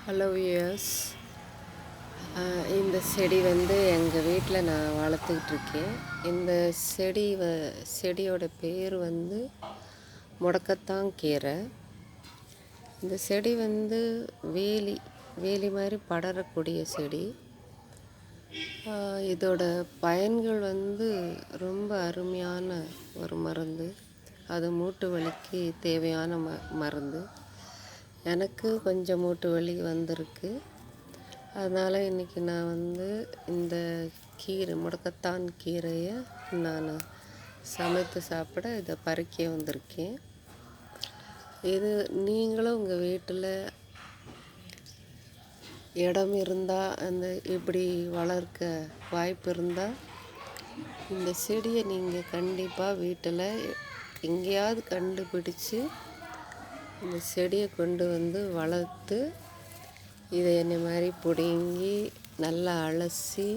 Hello viewers, இந்த செடி எங்கள் வீட்டில் நான் வளர்த்துக்கிட்ருக்கேன். இந்த செடியோட பேர் முடக்கத்தான் கீரை. இந்த செடி வேலி மாதிரி படரக்கூடிய செடி. இதோட பயன்கள் ரொம்ப அருமையான ஒரு மருந்து. அது மூட்டு வலிக்கு தேவையான மருந்து. எனக்கு கொஞ்சம் மூட்டு வலி வந்திருக்கு. அதனால் இன்றைக்கி நான் இந்த முடக்கத்தான் கீரையை நான் சமைத்து சாப்பிட இதை பறிக்க வந்திருக்கேன். இது நீங்களும் உங்கள் வீட்டில் இடம் இருந்தால் இப்படி வளர்க்க வாய்ப்பு இருந்தால் இந்த செடியை நீங்கள் கண்டிப்பாக வீட்டில் எங்கேயாவது கண்டுபிடிச்சி இந்த செடியை கொண்டு வளர்த்து இதை என்ன மாதிரி பிடுங்கி நல்லா அலசி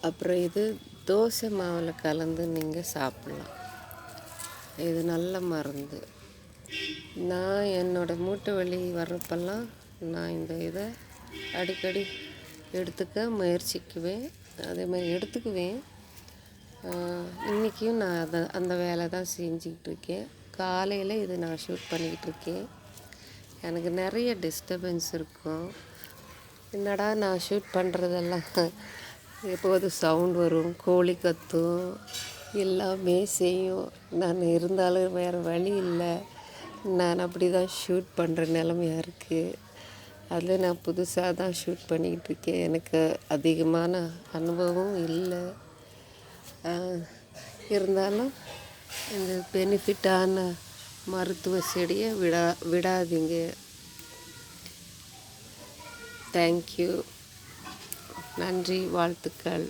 அப்புறம் இது தோசை மாவில் கலந்து நீங்கள் சாப்பிட்லாம். இது நல்ல மருந்து. நான் என்னோடய மூட்டு வலி வர்றப்பெல்லாம் நான் இந்த இதை அடிக்கடி எடுத்துக்க முயற்சிக்குவேன். அதே மாதிரி எடுத்துக்குவேன். இன்றைக்கும் நான் அந்த வேலை தான் செஞ்சுக்கிட்டு இருக்கேன். காலையில் இது நான் ஷூட் பண்ணிக்கிட்டு இருக்கேன். எனக்கு நிறைய டிஸ்டர்பன்ஸ் இருக்கும். என்னடா நான் ஷூட் பண்ணுறதெல்லாம் எப்போது சவுண்ட் வரும், கோழி கத்தும், எல்லாமே செய்யும். நான் இருந்தாலும் வேறு வழி இல்லை. நான் அப்படி தான் ஷூட் பண்ணுற நிலமையாக இருக்குது. அதில் நான் புதுசாக தான் ஷூட் பண்ணிக்கிட்டு இருக்கேன். எனக்கு அதிகமான அனுபவம் இல்லை. இருந்தாலும் இந்த பெனிஃபிட்டான மருத்துவ செடியை விடாதீங்க. தேங்க்யூ. நன்றி, வாழ்த்துக்கள்.